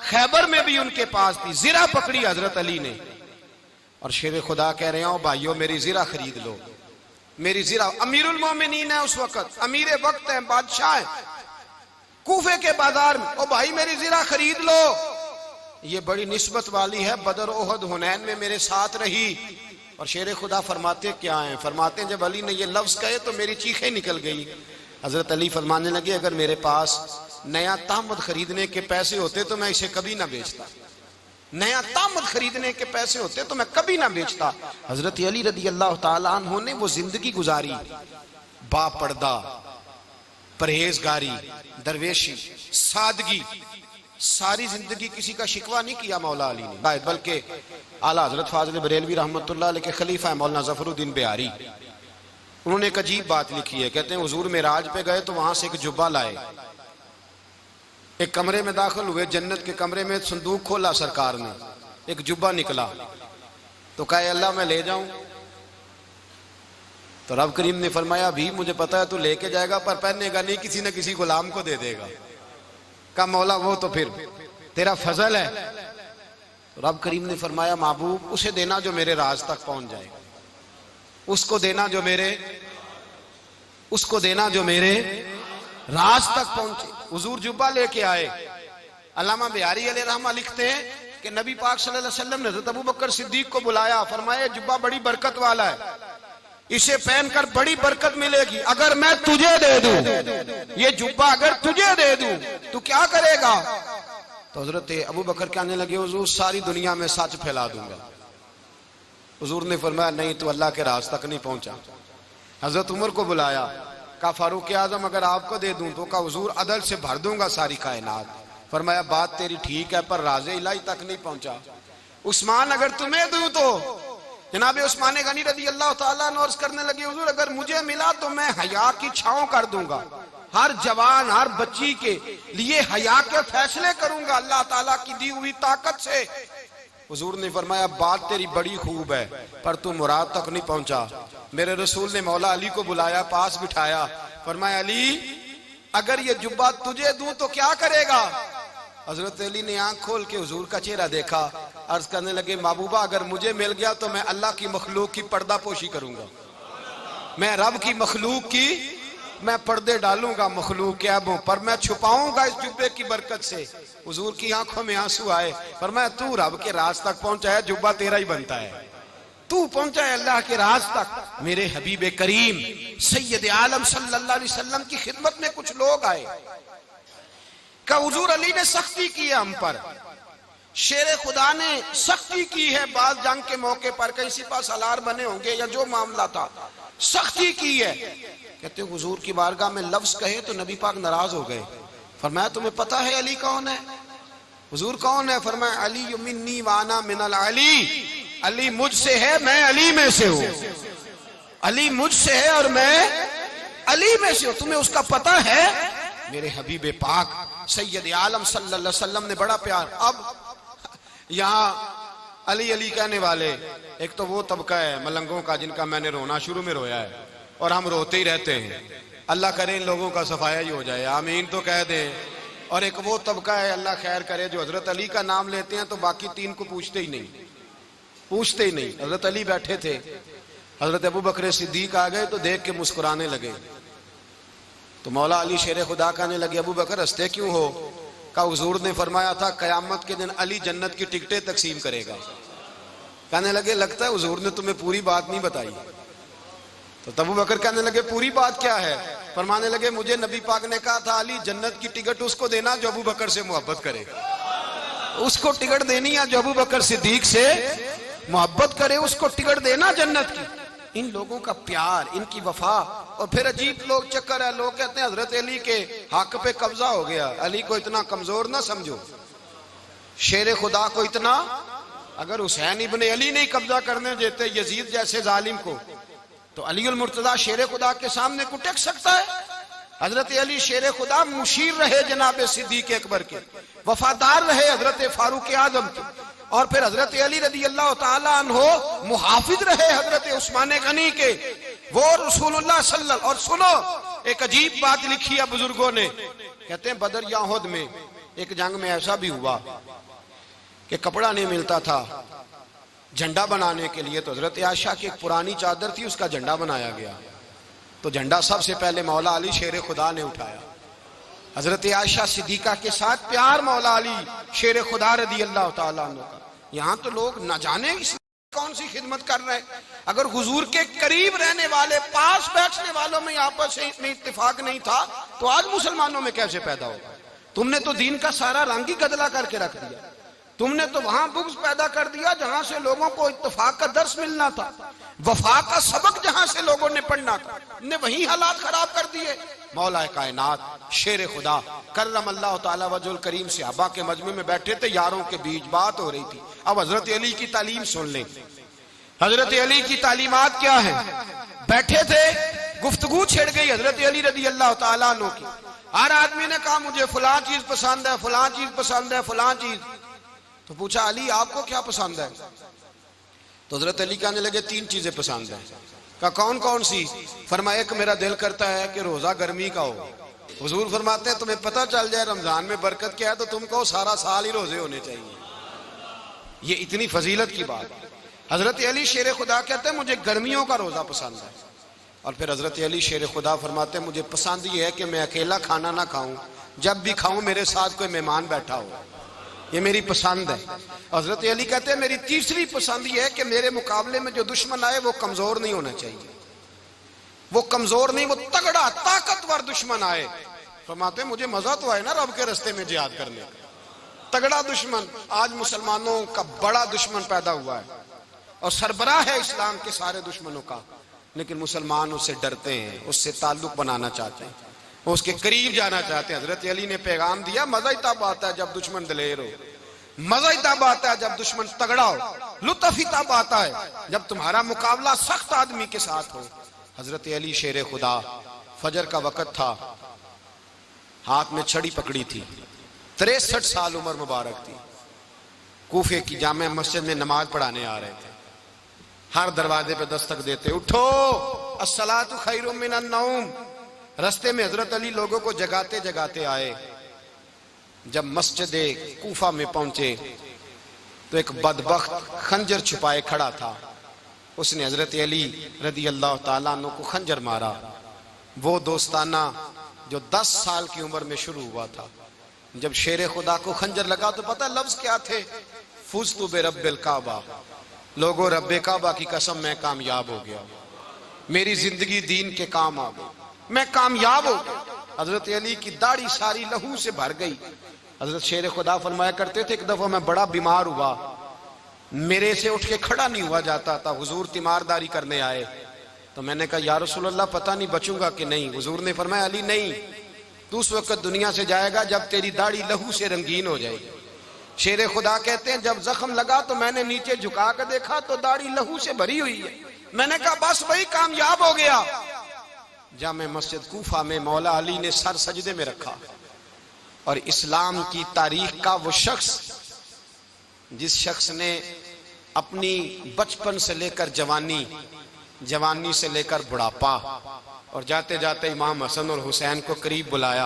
खैबर में भी उनके पास थी। जीरा पकड़ी हजरत अली ने और शेर खुदा कह रहे हो भाइयों मेरी जीरा खरीद लो, मेरी जीरा। अमीरुल मोमिनीन है उस वक्त, अमीर वक्त है, बादशाह है, कूफे के बाजार में। ओ भाई मेरी जीरा खरीद लो, ये बड़ी निस्बत वाली है, बदर, ओहद, हुनैन में मेरे साथ रही। और शेर खुदा फरमाते क्या हैं? फरमाते जब अली ने ये लफ्ज कहे तो मेरी चीखें निकल गई। हजरत अली फरमाने लगे अगर मेरे पास नया तामद खरीदने के पैसे होते तो मैं इसे कभी ना बेचता, नया तामद खरीदने के पैसे होते तो मैं कभी ना बेचता। हजरत अली रज़ी अल्लाह ताला अन्हु ने वो जिंदगी गुजारी, बापर्दा, परहेजगारी, दरवेशी, सादगी, सारी जिंदगी किसी का शिकवा नहीं किया मौला अली ने, बल्कि आला हजरत फाजिल बरेलवी रहमतुल्लाह अलैह के खलीफा है मौलाना जफरुद्दीन बिहारी, उन्होंने एक अजीब बात लिखी है, कहते हैं हुजूर मेराज पे गए तो वहां से एक जुब्बा लाए, एक कमरे में दाखिल हुए, जन्नत के कमरे में संदूक खोला सरकार ने, एक जुब्बा निकला, तो कहे अल्लाह मैं ले जाऊं? तो रब करीम ने फरमाया भी मुझे पता है तू लेके जाएगा पर पहनेगा नहीं, किसी न किसी गुलाम को दे देगा। कहा मौला वो तो फिर तेरा फजल है। तो रब करीम ने फरमाया महबूब उसे देना जो मेरे राज तक पहुंच जाए, उसको देना जो मेरे राज तक पहुंचे। हुजूर जुब्बा लेके आए। अल्लामा बिहारी अलैहि रहमा लिखते हैं कि नबी पाक सल्लल्लाहु अलैहि वसल्लम ने हज़रत अबू बकर सिद्दीक को बुलाया, फरमाया जुब्बा बड़ी बरकत वाला है, इसे पहनकर बड़ी बरकत मिलेगी। अगर मैं तुझे दे दूं, ये जुब्बा अगर तुझे दे दूं तो क्या करेगा? तो हजरत अबू बकर कहने लगे हुजूर सारी दुनिया में सच फैला दूंगा। हुजूर ने फरमाया नहीं, तो अल्लाह के राज तक नहीं पहुंचा। हजरत उमर को बुलाया, कहा फारूक आजम अगर आपको दे दूं तो? कहा हुजूर अदल से भर दूंगा सारी कायनात। फरमाया बात तेरी ठीक है पर राज़े इलाही तक नहीं पहुंचा। उस्मान अगर तुम्हें दूं तो? जनाब उस्मान गनी रज़ी अल्लाह ताला अन्हु अर्ज़ करने लगे हुजूर अगर मुझे मिला तो मैं हया की छांव कर दूंगा, हर जवान हर बच्ची के लिए हया के फैसले करूंगा अल्लाह ताला की दी हुई ताकत से। हुजूर ने फरमाया बात तेरी बड़ी खूब है पर तू मुराद तक नहीं पहुंचा। मेरे रसूल ने मौला अली को बुलाया, पास बिठाया, फरमाया अली अगर ये जुब्बा तुझे दूं तो क्या करेगा? हजरत अली ने आंख खोल के हुजूर का चेहरा देखा, अर्ज करने लगे महबूबा अगर मुझे मिल गया तो मैं अल्लाह की मखलूक की पर्दा पोशी करूंगा, मैं रब की मखलूक की मैं पर्दे डालूंगा मखलूक के ऐबों पर, मैं छुपाऊंगा इस जुब्बे की बरकत से। हुजूर की आंखों में आंसू आए, फरमाया तू रब के राज तक पहुंचा है, जुब्बा तेरा ही बनता है, तू पहुंचा है अल्लाह के राज तक। मेरे हबीब करीम सैयद आलम सल्लल्लाहु अलैहि वसल्लम की खिदमत में कुछ लोग आए, का हुजूर अली ने सख्ती की है हम पर, शेर खुदा ने सख्ती की है, बात जंग के मौके पर कहीं सिपा सालार बने होंगे या जो मामला था सख्ती की है। कहते हुजूर की बारगाह में लफ्ज कहे तो नबी पाक नाराज हो गए। फरमाया तुम्हें पता है अली कौन है? हुजूर कौन है? फरमाया अली मिन्नी वाना मिनल अली, अली मुझसे है मैं अली में से हूं, अली मुझसे है और मैं अली में से हूं, तुम्हें उसका पता है? मेरे हबीब पाक सैयद आलम सल्लल्लाहु अलैहि वसल्लम ने बड़ा प्यार। अब यहाँ अली अली कहने वाले एक तो वो तबका है मलंगों का जिनका मैंने रोना शुरू में रोया है और हम रोते ही रहते हैं, अल्लाह करे इन लोगों का सफाया ही हो जाए, आमीन तो कह दे। और एक वो तबका है अल्लाह खैर करे जो हजरत अली का नाम लेते हैं तो बाकी तीन को पूछते ही नहीं। हजरत अली बैठे थे, हजरत अबू बकर सिद्दीक आ गए तो देख के मुस्कुराने लगे। तो मौला अली शेर खुदा कहने लगे अबू बकर हंसते क्यों हो? का हुजूर ने फरमाया था कयामत के दिन अली जन्नत की टिकटें तकसीम करेगा। कहने लगे लगता है हुजूर ने तुम्हें पूरी बात नहीं बताई। तो अबू बकर कहने लगे पूरी बात क्या है? फरमाने लगे मुझे नबी पाक ने कहा था अली जन्नत की टिकट उसको देना जो अबू बकर से मोहब्बत करे, उसको टिकट देनी है जो अबू बकर सिद्दीक से मोहब्बत करे, उसको टिकट देना जन्नत की। इन लोगों का प्यार, इनकी वफा। और फिर अजीब लोग चक्कर है, लोग कहते हैं हजरत अली के हक पे कब्जा हो गया। अली को इतना कमजोर ना समझो, शेर खुदा को इतना, अगर हुसैन इब्ने अली नहीं कब्जा करने देते यजीद जैसे जालिम को तो अली उल मुर्तजा शेर खुदा के सामने को टेक सकता है? हजरत अली शेर खुदा मुशीर रहे जनाब सिद्दीक अकबर के, वफादार रहे हजरत फारूक आजम के, और फिर हजरत अली रज़ी अल्लाह ताला अन्हो मुहाफिज रहे हजरत उस्मान गनी के, वो रसूलुल्लाह सल्लल्लाहु। और सुनो एक अजीब बात लिखी है बुजुर्गों ने, कहते हैं बदर या उहद में एक जंग में ऐसा भी हुआ कि कपड़ा नहीं मिलता था झंडा बनाने के लिए, तो हजरत आयशा की एक पुरानी चादर थी उसका झंडा बनाया गया। तो झंडा सबसे पहले मौला अली शेर खुदा ने उठाया। हजरत आयशा सिद्दीका के साथ प्यार मौला अली शेर खुदा रज़ी अल्लाह ताला अन्हु का। यहाँ तो लोग न जाने इस कौन सी खिदमत कर रहे हैं। अगर हुजूर के करीब रहने वाले पास बैठने वालों में आपस में इत्तेफाक नहीं था तो आज मुसलमानों में कैसे पैदा होगा? तुमने तो दीन का सारा रंग ही गदला करके रख दिया। तुमने तो वहां बुग़्ज़ पैदा कर दिया जहां से लोगों को इत्तेफाक का दर्स मिलना था, वफा का सबक जहां से लोगों ने पढ़ना था, ने वही हालात खराब कर दिए। मौला कायनात शेर खुदा करम अल्लाह ताला वजुल करीम सहाबा के मजमे में बैठे थे, यारों के बीच बात हो रही थी। अब हजरत अली की तालीम सुन लें। हजरत अली की तालीमात क्या है? बैठे थे गुफ्तगू छिड़ गई हजरत अली रदी अल्लाह ताला अन्हु की। हर आदमी ने कहा मुझे फलां चीज पसंद है, फलां चीज पसंद है, फलां चीज। तो पूछा अली आपको क्या पसंद है? तो हजरत अली कहने लगे 3 चीजें पसंद है। कहा कौन कौन सी? फरमाया एक मेरा दिल करता है कि रोजा गर्मी का हो। हुजूर फरमाते हैं तुम्हें पता चल जाए रमजान में बरकत क्या है तो तुम कहो सारा साल ही रोजे होने चाहिए। ये इतनी फजीलत की बात। हजरत अली शेर खुदा कहते हैं मुझे गर्मियों का रोजा पसंद है। और फिर हजरत अली शेर खुदा फरमाते हैं मुझे पसंद ये है कि मैं अकेला खाना ना खाऊं, जब भी खाऊं मेरे साथ कोई मेहमान बैठा हो, ये मेरी पसंद है। हजरत अली कहते हैं मेरी तीसरी पसंद ये है कि मेरे मुकाबले में जो दुश्मन आए वो कमजोर नहीं होना चाहिए, वो कमजोर नहीं, वो तगड़ा ताकतवर दुश्मन आए। फरमाते मुझे मजा तो आए ना रब के रास्ते में जिहाद करने का, तगड़ा दुश्मन। आज मुसलमानों का बड़ा दुश्मन पैदा हुआ है और सरबराह है इस्लाम के सारे दुश्मनों का, लेकिन मुसलमान उससे डरते हैं, उससे ताल्लुक बनाना चाहते हैं, उसके करीब जाना चाहते हैं। हजरत अली ने पैगाम दिया मजा ही तब आता है जब दुश्मन दलेर हो, मजा ही तब आता है जब दुश्मन तगड़ा हो, लुत्फ ही तब आता है जब तुम्हारा मुकाबला सख्त आदमी के साथ हो। हजरत अली शेर खुदा, फजर का वक्त था, हाथ में छड़ी पकड़ी थी, 63 साल उम्र मुबारक थी। कूफे की जामे मस्जिद में नमाज पढ़ाने आ रहे थे। हर दरवाजे पे दस्तक देते उठो अस्सलातु खैरुम मिनन नौम। रास्ते में हजरत अली लोगों को जगाते जगाते आए। जब मस्जिद कूफा में पहुंचे तो एक बदबख्त खंजर छुपाए खड़ा था। उसने हजरत अली रदी अल्लाह ताला अन्हु को खंजर मारा। वो दोस्ताना जो 10 साल की उम्र में शुरू हुआ था। जब शेर खुदा को खंजर लगा तो पता लफ्ज क्या थे? फुज़्तु बिरब्बिल काबा, लोगों रब्बे काबा की कसम मैं कामयाब हो गया, मेरी जिंदगी दीन के काम आ गई, मैं कामयाब हो गया। हजरत अली की दाढ़ी सारी लहू से भर गई। हजरत शेर खुदा फरमाया करते थे एक दफा मैं बड़ा बीमार हुआ, मेरे से उठ के खड़ा नहीं हुआ जाता था। हुजूर तीमारदारी करने आए तो मैंने कहा या रसूल अल्लाह पता नहीं बचूंगा कि नहीं। हुजूर ने फरमाया अली नहीं, तू उस वक्त दुनिया से जाएगा जब तेरी दाढ़ी लहू से रंगीन हो जाएगी। शेर खुदा कहते हैं जब जख्म लगा तो मैंने नीचे झुका कर देखा तो दाढ़ी लहू से भरी हुई है। मैंने कहा बस वही कामयाब हो गया। जामे मस्जिद कूफा में मौला अली ने सर सजदे में रखा और इस्लाम की तारीख का वो शख्स जिस शख्स ने अपनी बचपन से लेकर जवानी, जवानी से लेकर बुढ़ापा और जाते जाते इमाम हसन और हुसैन को करीब बुलाया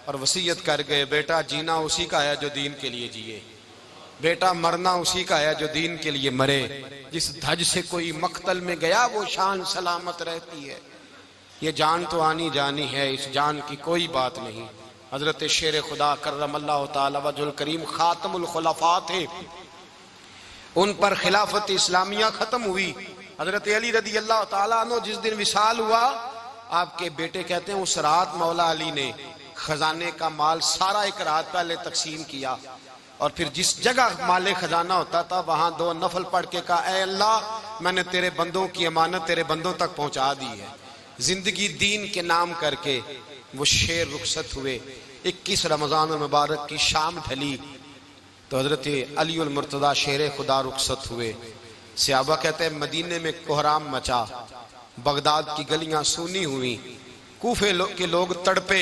और वसीयत कर गए बेटा जीना उसी का है जो दीन के लिए जिए, बेटा मरना उसी का है जो दीन के लिए मरे। जिस धज से कोई मक्तल में गया वो शान सलामत रहती है। ये जान तो आनी जानी है, इस जान की कोई बात नहीं। हजरत शेर खुदा कर्रमल्लाहु ताला वजहुल करीम खातमुल खुलफा थे, उन पर खिलाफत इस्लामिया खत्म हुई। हजरत अली रदी अल्लाह ताला अन्हु जिस दिन विसाल हुआ, आपके बेटे कहते हैं उस रात मौला अली ने खजाने का माल सारा एक रात पहले तकसीम किया और फिर जिस जगह माले खजाना होता था वहां 2 नफल पढ़ के कहा ऐ अल्लाह मैंने तेरे बंदों की अमानत तेरे बंदों तक पहुंचा दी है। जिंदगी दीन के नाम करके वो शेर रुखसत हुए। 21 रमजान मुबारक की शाम ढली तो हजरत अली उल मुर्तदा शेर खुदा रुखसत हुए। सहाबा कहते हैं मदीने में कोहराम मचा, बगदाद की गलियां सूनी हुई, कूफे के लोग तड़पे,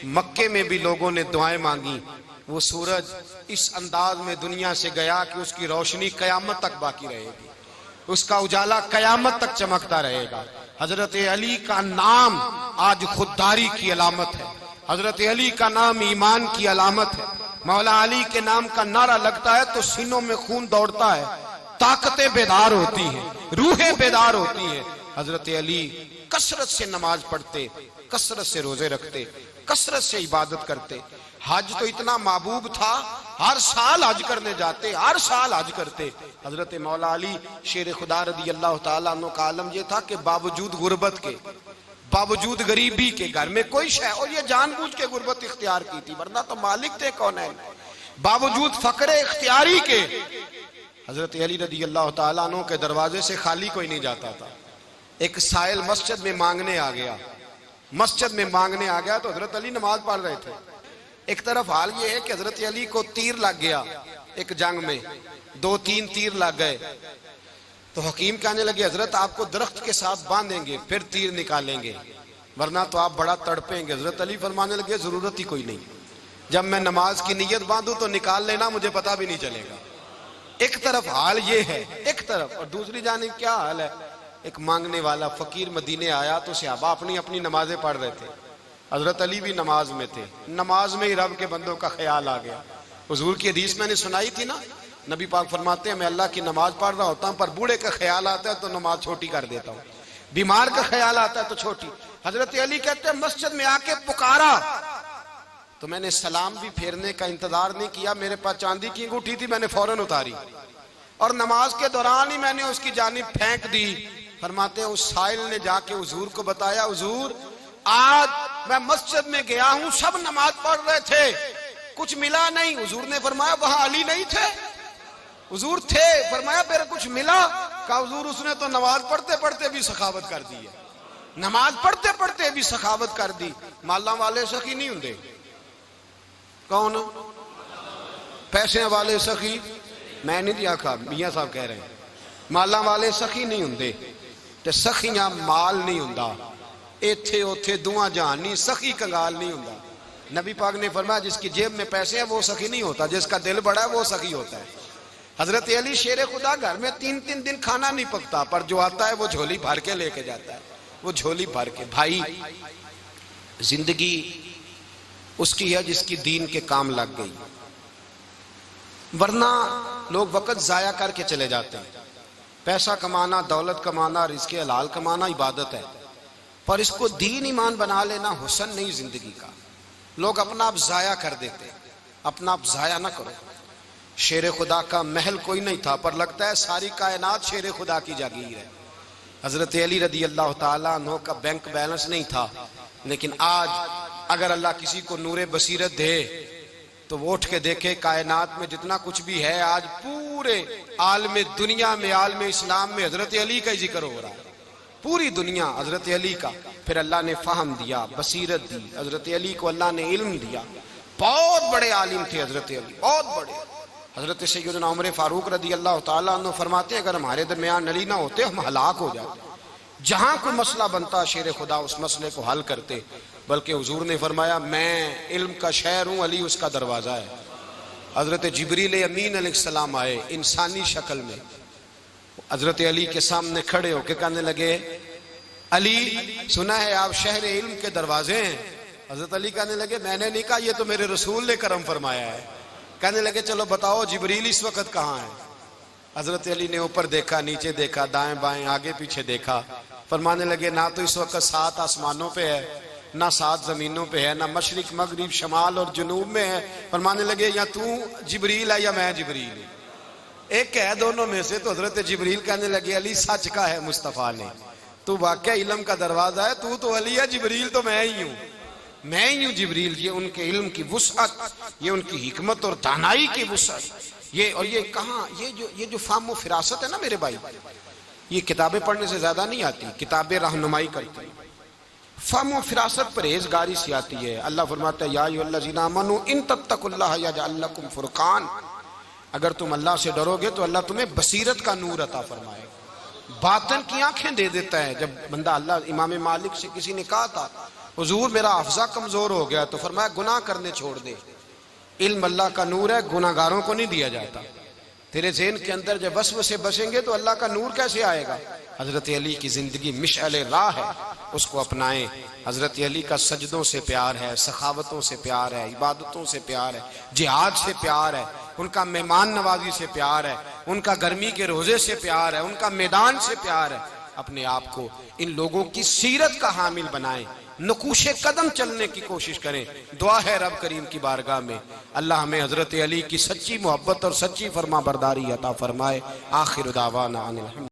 मक्के में भी लोगों ने दुआएं मांगी। वो सूरज इस अंदाज में दुनिया से गया कि उसकी रोशनी कयामत तक बाकी रहेगी, उसका उजाला कयामत तक चमकता रहेगा। हजरत अली का नाम आज खुददारी की अलामत है, हजरत अली का नाम ईमान की अलामत है। मौला अली के नाम का नारा लगता है तो सीनों में खून दौड़ता है, ताकतें बेदार होती हैं, रूहें बेदार होती हैं। हजरत अली कसरत से नमाज पढ़ते, कसरत से रोजे रखते, कसरत से इबादत करते। हज तो इतना महबूब था, हर साल हज करने जाते, हर साल हज करते। हजरत मौला अली शेर खुदा रदी अल्लाह ताला अन्हु का आलम यह था कि बावजूद गुर्बत के, बावजूद गरीबी के, घर में कोई शय, और ये जानबूझ के गुर्बत इख्तियार की थी वरना तो मालिक थे कौन है। बावजूद फकरे इख्तियारी के हजरत अली रदी अल्लाह ताला अन्हु के दरवाजे से खाली कोई नहीं जाता था। एक साइल मस्जिद में मांगने आ गया, मस्जिद में मांगने आ गया तो हजरत अली नमाज पढ़ रहे थे। एक तरफ हाल ये है कि हजरत अली को तीर लग गया, एक जंग में 2-3 तीर लग गए। तो हकीम कहने लगे हजरत आपको दरख्त के साथ बांधेंगे फिर तीर निकालेंगे, वरना तो आप बड़ा तड़पेंगे। हजरत अली फरमाने लगे जरूरत ही कोई नहीं, जब मैं नमाज की नीयत बांधू तो निकाल लेना, मुझे पता भी नहीं चलेगा। एक तरफ हाल ये है, एक तरफ, और दूसरी जानिब क्या हाल है, एक मांगने वाला फकीर मदीने आया तो सहाबा अपनी अपनी नमाजें पढ़ रहे थे, हजरत अली भी नमाज में थे। नमाज में ही रब के बंदों का ख्याल आ गया। हुजूर की हदीस मैंने सुनाई थी ना, नबी पाक फरमाते हैं मैं अल्लाह की नमाज पढ़ रहा होता हूँ पर बूढ़े का ख्याल आता है तो नमाज छोटी कर देता हूँ, बीमार का ख्याल आता है तो छोटी। हजरत अली कहते हैं मस्जिद में आके पुकारा तो मैंने सलाम भी फेरने का इंतजार नहीं किया, मेरे पास चांदी की अंगूठी थी, मैंने फौरन उतारी और नमाज के दौरान ही मैंने उसकी जानिब फेंक दी। फरमाते हैं उस साइल ने जाके हुजूर को बताया, हुजूर आज मैं मस्जिद में गया हूं, सब नमाज पढ़ रहे थे, कुछ मिला नहीं। हुजूर ने फरमाया वहां अली नहीं थे? हुजूर थे। फरमाया फिर कुछ मिला? कहा हुजूर उसने तो नमाज पढ़ते पढ़ते भी सखावत कर दी है, नमाज पढ़ते पढ़ते भी सखावत कर दी। माला वाले सखी नहीं होंगे? कौन? पैसे वाले सखी? मैं नहीं दिया कहा, मियां साहब कह रहे हैं माला वाले सखी नहीं होंगे, ते सखियां माल नहीं हुंदा, इथे उथे दुआ जहान नहीं, सखी कंगाल नहीं हुंदा। नबी पाक ने फरमाया जिसकी जेब में पैसे हैं वो सखी नहीं होता, जिसका दिल बड़ा है वो सखी होता है। हजरत अली शेर खुदा घर में 3-3 दिन खाना नहीं पकता, पर जो आता है वो झोली भर के लेके जाता है, वो झोली भर के। भाई जिंदगी उसकी है जिसकी दीन के काम लग गई, वरना लोग वक्त जाया करके चले जाते हैं। पैसा कमाना, दौलत कमाना, रिज़्क़े हलाल कमाना इबादत है, पर इसको दीन ईमान बना लेना हुस्न नहीं जिंदगी का। लोग अपना आप जाया कर देते, अपना आप जाया ना करो। शेर खुदा का महल कोई नहीं था, पर लगता है सारी कायनात शेर खुदा की जागीर है। हजरत अली रदी अल्लाह ताला अन्हु का बैंक बैलेंस नहीं था, लेकिन आज अगर अल्लाह किसी को नूरे बसीरत दे तो वो उठ के देखे कायनात में जितना कुछ भी है, आज पूरे आलम दुनिया में, आलम इस्लाम में हजरत अली का ही जिक्र हो रहा है, पूरी दुनिया हजरत अली का। फिर अल्लाह ने फहम दिया, बसीरत दी, हजरत अली को अल्लाह ने इल्म दिया। बहुत बड़े आलिम थे हजरत अली, बहुत बड़े। हजरत सैयदना उमर फारूक रदी अल्लाह ताला अन्हु फरमाते हैं अगर हमारे दरमियान अली ना होते हम हलाक हो जाते। जहां कोई मसला बनता शेर खुदा उस मसले को हल करते, बल्कि हुजूर ने फरमाया मैं इल्म का शहर हूं, अली उसका दरवाजा है। हजरत जिब्रील अमीन अलैहिस्सलाम आए इंसानी शक्ल में, हजरत अली के सामने खड़े होकर कहने लगे अली सुना है आप शहर इल्म के दरवाजे हैं। हजरत अली कहने लगे मैंने नहीं कहा, ये तो मेरे रसूल ने करम फरमाया है। कहने लगे चलो बताओ जिब्रील इस वक्त कहाँ है? हजरत अली ने ऊपर देखा, नीचे देखा, दाएं बाएं आगे पीछे देखा। फरमाने लगे ना तो इस वक्त 7 आसमानों पे है, ना 7 जमीनों पे है, ना मशरिक मगरिब शमाल और जुनूब में है। फरमाने लगे या तू जिब्रील है या मैं जिब्रील हूं, एक है दोनों में से। तो हजरत जिब्रील कहने लगे अली सच का है मुस्तफा ने, तू वाकई इल्म का दरवाजा है, तू तो अली है, जिब्रील तो मैं ही हूं, मैं ही हूं जिब्रील। ये उनके इल्म की वुसअत, ये उनकी हिकमत और दानाई की वुसअत। ये और ये कहाँ, ये जो फाहम फिरासत है ना मेरे भाई, ये किताबें पढ़ने से ज्यादा नहीं आती, किताबें रहनुमाई करती हैं। फाहम फिरासत परहेजगारी से आती है। अल्लाह फरमाता है या अय्युहल्लज़ीना आमनू इन तत्तकुल्लाह यजअल लकुम फुरकान, अगर तुम अल्लाह से डरोगे तो अल्लाह तुम्हें बसीरत का नूर अता फरमाएगा, बातन की आंखें दे देता है। जब बंदा अल्लाह, इमाम मालिक से किसी ने कहा था हुजूर मेरा हफ्जा कमजोर हो गया, तो फरमाया गुनाह करने छोड़ दे, इल्म अल्लाह का नूर है, गुनाहगारों को नहीं दिया जाता। तेरे ज़हन के अंदर जब वसवसे बसेंगे तो अल्लाह का नूर कैसे आएगा? हजरत अली की जिंदगी मिशअले राह है, उसको अपनाएं। हजरत अली का सजदों से प्यार है, सखावतों से प्यार है, इबादतों से प्यार है, जिहाद से प्यार है, उनका मेहमान नवाजी से प्यार है, उनका गर्मी के रोजे से प्यार है, उनका मैदान से प्यार है। अपने आप को इन लोगों की सीरत का हामिल बनाएं, नकूशे कदम चलने की कोशिश करें। दुआ है रब करीम की बारगाह में अल्लाह हमें हजरत अली की सच्ची मोहब्बत और सच्ची फरमा बरदारी अता फरमाए। आखिर दावाना अनिल